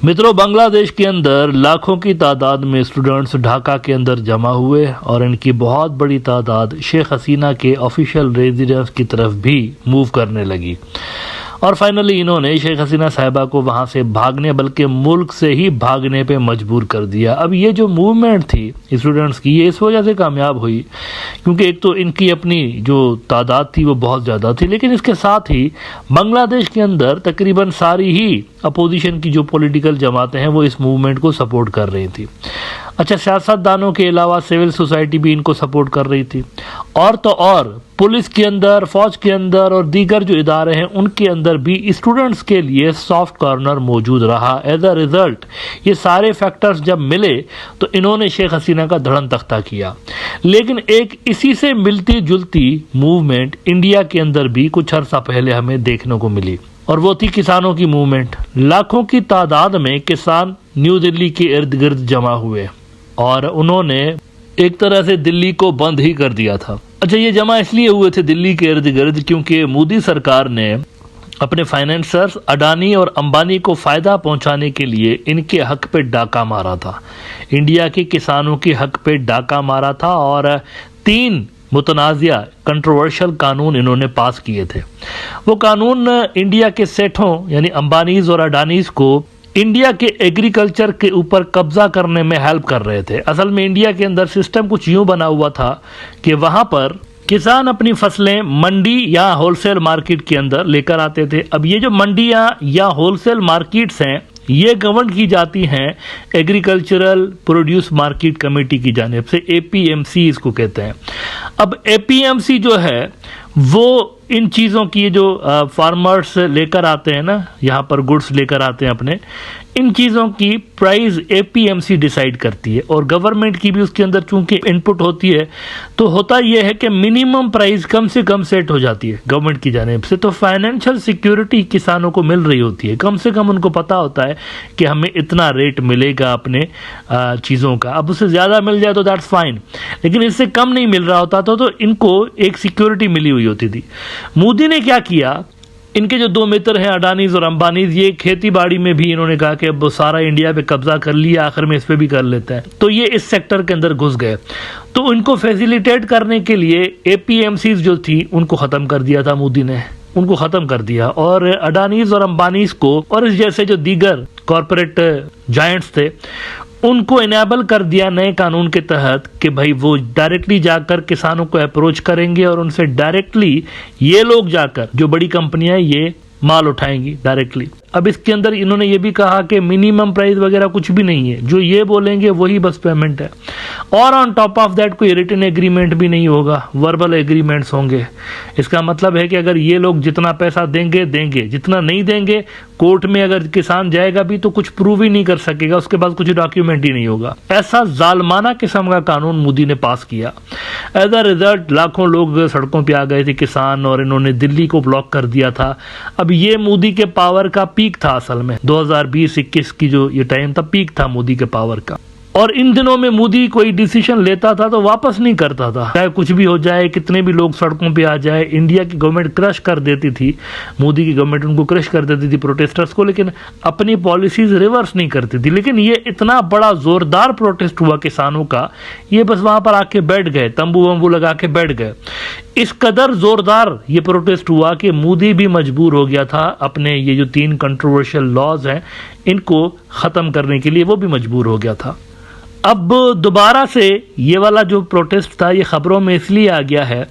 मित्रों, बांग्लादेश के अंदर लाखों की तादाद में स्टूडेंट्स ढाका के अंदर जमा हुए और इनकी बहुत बड़ी तादाद शेख हसीना के ऑफिशियल रेजिडेंस की तरफ भी मूव करने लगी और फाइनली इन्होंने शेख हसीना साहिबा को वहां से भागने, बल्कि मुल्क से ही भागने पे मजबूर कर दिया। अब ये जो मूवमेंट थी स्टूडेंट्स की, ये इस वजह से कामयाब हुई क्योंकि एक तो इनकी अपनी जो तादाद थी वो बहुत ज़्यादा थी, लेकिन इसके साथ ही बांग्लादेश के अंदर तकरीबन सारी ही अपोजिशन की जो पॉलिटिकल जमातें हैं वो इस मूवमेंट को सपोर्ट कर रही थी। अच्छा, सियासतदानों के अलावा सिविल सोसाइटी भी इनको सपोर्ट कर रही थी और तो और पुलिस के अंदर, फौज के अंदर और दीगर जो इदारे हैं उनके अंदर भी स्टूडेंट्स के लिए सॉफ्ट कॉर्नर मौजूद रहा। एज अ रिजल्ट ये सारे फैक्टर्स जब मिले तो इन्होंने शेख हसीना का धड़न तख्ता किया। लेकिन एक इसी से मिलती जुलती मूवमेंट इंडिया के अंदर भी कुछ अर्सा पहले हमें देखने को मिली और वो थी किसानों की मूवमेंट। लाखों की तादाद में किसान न्यू दिल्ली के इर्द गिर्द जमा हुए और उन्होंने एक तरह से दिल्ली को बंद ही कर दिया था। अच्छा, ये जमा इसलिए हुए थे दिल्ली के इर्द गिर्द क्योंकि मोदी सरकार ने अपने फाइनेंसर्स अडानी और अंबानी को फायदा पहुंचाने के लिए इनके हक पे डाका मारा था। इंडिया के किसानों के हक पे डाका मारा था और 3 मुतनाज़िया कंट्रोवर्शियल कानून इन्होंने पास किए थे। वो कानून इंडिया के सेठों यानी अंबानीज और अडानीज को इंडिया के एग्रीकल्चर के ऊपर कब्जा करने में हेल्प कर रहे थे। असल में इंडिया के अंदर सिस्टम कुछ यूं बना हुआ था कि वहां पर किसान अपनी फसलें मंडी या होलसेल मार्केट के अंदर लेकर आते थे। अब ये जो मंडियां या होलसेल मार्केट्स हैं ये गवर्न की जाती हैं एग्रीकल्चरल प्रोड्यूस मार्केट कमेटी की जानिब से, APMC इसको कहते हैं। अब APMC जो है वो इन चीज़ों की जो फार्मर्स लेकर आते हैं ना, यहाँ पर गुड्स लेकर आते हैं अपने, इन चीज़ों की प्राइस APMC डिसाइड करती है और गवर्नमेंट की भी उसके अंदर चूंकि इनपुट होती है तो होता यह है कि मिनिमम प्राइस कम से कम सेट हो जाती है गवर्नमेंट की जानिब से। तो फाइनेंशियल सिक्योरिटी किसानों को मिल रही होती है, कम से कम उनको पता होता है कि हमें इतना रेट मिलेगा अपने चीज़ों का। अब उससे ज़्यादा मिल जाए तो दैट्स फाइन, लेकिन इससे कम नहीं मिल रहा होता तो इनको एक सिक्योरिटी मिली हुई होती थी। मोदी ने क्या किया, इनके जो 2 मित्र हैं अडानीज और अंबानीज, ये खेती बाड़ी में भी इन्होंने कहा कि अब सारा इंडिया पे कब्जा कर लिया, आखिर में इस पे भी कर लेते हैं, तो ये इस सेक्टर के अंदर घुस गए। तो इनको फैसिलिटेट करने के लिए APMCs जो थी उनको ख़त्म कर दिया था मोदी ने, उनको ख़त्म कर दिया और अडानीज और अंबानीज को और इस जैसे जो दीगर कॉरपोरेट जायंट्स थे उनको इनेबल कर दिया नए कानून के तहत कि भाई वो डायरेक्टली जाकर किसानों को अप्रोच करेंगे और उनसे डायरेक्टली ये लोग जाकर, जो बड़ी कंपनियां ये माल उठाएंगी डायरेक्टली। अब इसके अंदर इन्होंने ये भी कहा कि मिनिमम प्राइस वगैरह कुछ भी नहीं है, जो ये बोलेंगे वही बस पेमेंट है और ऑन टॉप ऑफ दैट कोई रिटन एग्रीमेंट भी नहीं होगा, वर्बल एग्रीमेंट्स होंगे। इसका मतलब है कि अगर ये लोग जितना पैसा देंगे, जितना नहीं देंगे, कोर्ट में अगर किसान जाएगा भी तो कुछ प्रूव ही नहीं कर सकेगा, उसके बाद कुछ डॉक्यूमेंट ही नहीं होगा। ऐसा जालमाना किस्म का कानून मोदी ने पास किया। एज अ रिजल्ट लाखों लोग सड़कों पर आ गए थे किसान और इन्होंने दिल्ली को ब्लॉक कर दिया था। अब ये मोदी के पावर का पीक था, असल में 2020-21 की जो ये टाइम था, पीक था मोदी के पावर का। और इन दिनों में मोदी कोई डिसीजन लेता था तो वापस नहीं करता था, चाहे कुछ भी हो जाए, कितने भी लोग सड़कों पे आ जाए। इंडिया की गवर्नमेंट क्रश कर देती थी, मोदी की गवर्नमेंट उनको क्रश कर देती थी प्रोटेस्टर्स को, लेकिन अपनी पॉलिसीज रिवर्स नहीं करती थी। लेकिन ये इतना बड़ा जोरदार प्रोटेस्ट हुआ किसानों का, ये बस वहां पर आके बैठ गए, तंबू वंबू लगा के बैठ गए। इस कदर जोरदार ये प्रोटेस्ट हुआ कि मोदी भी मजबूर हो गया था अपने ये जो 3 कंट्रोवर्शियल लॉज हैं इनको खत्म करने के लिए, वो भी मजबूर हो गया था। अब दोबारा से ये वाला जो प्रोटेस्ट था ये खबरों में इसलिए आ गया है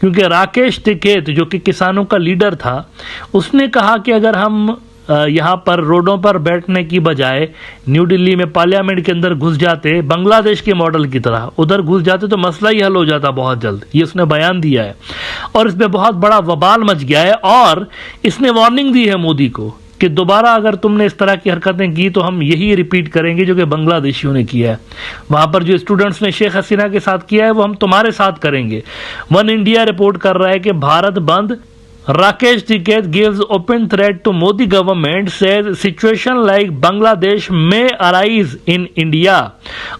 क्योंकि राकेश टिकैत जो कि किसानों का लीडर था, उसने कहा कि अगर हम यहाँ पर रोडों पर बैठने की बजाय न्यू दिल्ली में पार्लियामेंट के अंदर घुस जाते, बांग्लादेश के मॉडल की तरह उधर घुस जाते तो मसला ही हल हो जाता बहुत जल्द। ये उसने बयान दिया है और इसमें बहुत बड़ा वबाल मच गया है और इसने वार्निंग दी है मोदी को कि दोबारा अगर तुमने इस तरह की हरकतें की तो हम यही रिपीट करेंगे जो कि बांग्लादेशियों ने किया है। वहां पर जो स्टूडेंट्स ने शेख हसीना के साथ किया है वो हम तुम्हारे साथ करेंगे। वन इंडिया रिपोर्ट कर रहा है कि भारत बंद Rakesh Tiketh gives open threat to Modi government, says situation like Bangladesh may arise in India.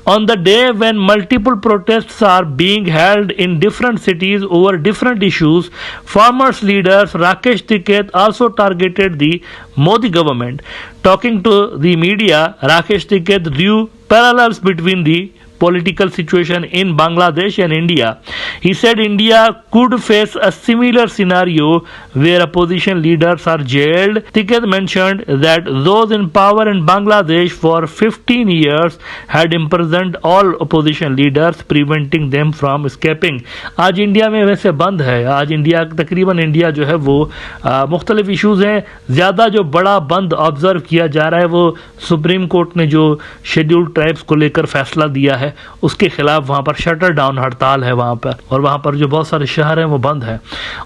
On the day when multiple protests are being held in different cities over different issues, farmers leaders Rakesh Tiketh also targeted the Modi government. Talking to the media, Rakesh Tiketh drew parallels between the political situation in Bangladesh and India. He said India could face a similar scenario where opposition leaders are jailed. Tiketh mentioned that those in power in Bangladesh for 15 years had imprisoned all opposition leaders, preventing them from escaping. आज India में वैसे बंद है, आज India तकरीबन India जो है वो मुख्तलिफ इशूज़ हैं, ज़्यादा जो बड़ा बंद ऑब्जर्व किया जा रहा है वो सुप्रीम कोर्ट ने जो शेड्यूल्ड ट्राइब्स को लेकर फैसला दिया है उसके खिलाफ वहाँ पर शटर डाउन हड़ताल है वहाँ पर, और वहाँ पर जो बहुत सारे शहर हैं वो बंद हैं,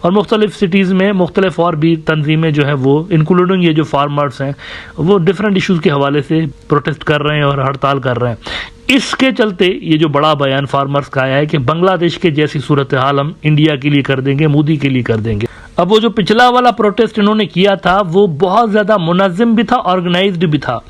और मुख्तलिफ सिटीज़ में मुख्तलिफ और भी तंजीमें जो है वो इंक्लूडिंग ये जो फार्मर्स हैं वो डिफरेंट इशूज़ के हवाले से प्रोटेस्ट कर रहे हैं और हड़ताल कर रहे हैं। इसके चलते ये जो बड़ा बयान फार्मर्स का आया है कि बांग्लादेश के जैसी सूरत हाल हम इंडिया के लिए कर देंगे, मोदी के लिए कर देंगे। अब वो जो पिछला वाला प्रोटेस्ट इन्होंने किया था वो बहुत ज़्यादा मुनज़्ज़म भी था, ऑर्गेनाइज्ड भी था,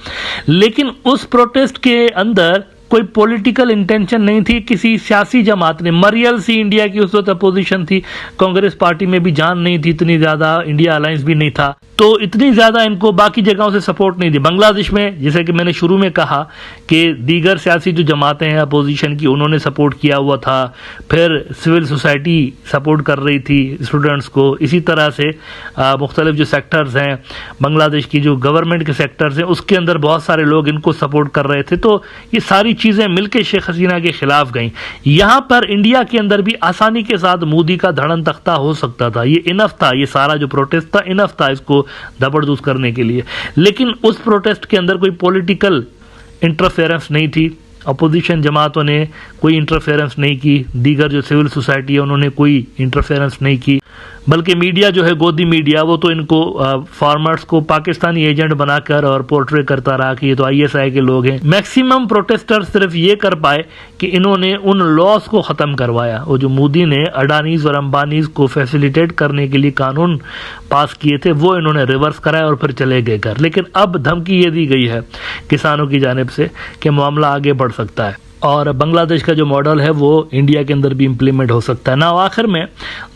लेकिन उस प्रोटेस्ट के अंदर कोई पॉलिटिकल इंटेंशन नहीं थी। किसी सियासी जमात ने, मरियल सी इंडिया की उस वक्त अपोजिशन थी, कांग्रेस पार्टी में भी जान नहीं थी इतनी ज़्यादा, इंडिया अलायंस भी नहीं था, तो इतनी ज़्यादा इनको बाकी जगहों से सपोर्ट नहीं थी। बांग्लादेश में जैसे कि मैंने शुरू में कहा कि दीगर सियासी जो जमातें हैं अपोजिशन की उन्होंने सपोर्ट किया हुआ था, फिर सिविल सोसाइटी सपोर्ट कर रही थी स्टूडेंट्स को, इसी तरह से मुख्तलिफ जो सेक्टर्स हैं बांग्लादेश की जो गवर्नमेंट के सेक्टर्स हैं उसके अंदर बहुत सारे लोग इनको सपोर्ट कर रहे थे, तो ये सारी चीज़ें मिलकर शेख हसीना के खिलाफ गई। यहाँ पर इंडिया के अंदर भी आसानी के साथ मोदी का धड़न तख्ता हो सकता था, ये इनफ था, ये सारा जो प्रोटेस्ट था इनफ था इसको दबरदूस करने के लिए, लेकिन उस प्रोटेस्ट के अंदर कोई पॉलिटिकल इंटरफेरेंस नहीं थी, अपोजिशन जमातों ने कोई इंटरफेरेंस नहीं की, दीगर जो सिविल सोसाइटी है उन्होंने कोई इंटरफेरेंस नहीं की, बल्कि मीडिया जो है गोदी मीडिया वो तो इनको फार्मर्स को पाकिस्तानी एजेंट बनाकर और पोर्ट्रे करता रहा कि ये तो आईएसआई के लोग हैं। मैक्सिमम प्रोटेस्टर्स सिर्फ ये कर पाए कि इन्होंने उन लॉस को ख़त्म करवाया, वो जो मोदी ने अडानीज और अंबानीज को फैसिलिटेट करने के लिए कानून पास किए थे वो इन्होंने रिवर्स कराया और फिर चले गए घर। लेकिन अब धमकी ये दी गई है किसानों की जानिब से कि मामला आगे बढ़ सकता है और बांग्लादेश का जो मॉडल है वो इंडिया के अंदर भी इम्प्लीमेंट हो सकता है ना। आखिर में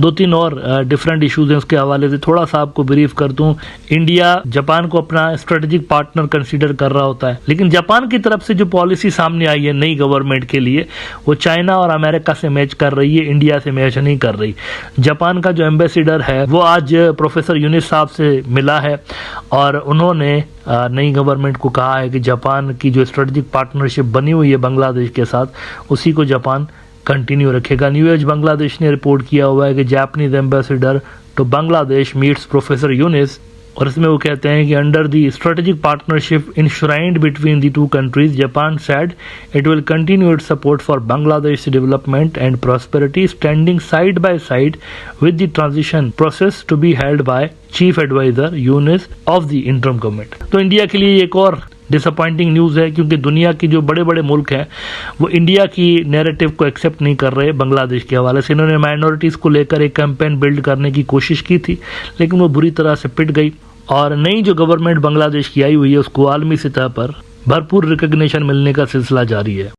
दो तीन और डिफरेंट इश्यूज हैं उसके हवाले से थोड़ा सा आपको ब्रीफ कर दूं। इंडिया जापान को अपना स्ट्रेटेजिक पार्टनर कंसीडर कर रहा होता है, लेकिन जापान की तरफ से जो पॉलिसी सामने आई है नई गवर्नमेंट के लिए वो चाइना और अमेरिका से मैच कर रही है, इंडिया से मैच नहीं कर रही। जापान का जो एम्बेसडर है वो आज प्रोफेसर यूनिस साहब से मिला है और उन्होंने नई गवर्नमेंट को कहा है कि जापान की जो स्ट्रेटेजिक पार्टनरशिप बनी हुई है बांग्लादेश के साथ उसी को जापान कंटिन्यू रखेगा। न्यू एज बांग्लादेश ने रिपोर्ट किया हुआ है कि Japanese ambassador to Bangladesh meets professor Yunus, और इसमें वो कहते हैं कि under the strategic partnership enshrined between the two countries Japan said it will continue its support for Bangladesh development and prosperity standing side by side with the transition process to be held by chief adviser Yunus of the interim government. तो India के लिए एक और disappointing news है क्योंकि दुनिया की जो बड़े बड़े मुल्क हैं वो इंडिया की नैरेटिव को एक्सेप्ट नहीं कर रहे बांग्लादेश के हवाले से। इन्होंने माइनॉरिटीज़ को लेकर एक कैंपेन बिल्ड करने की कोशिश की थी लेकिन वो बुरी तरह से पिट गई और नई जो गवर्नमेंट बांग्लादेश की आई हुई है उसको आलमी सतह पर भरपूर रिकग्निशन मिलने का सिलसिला जारी है।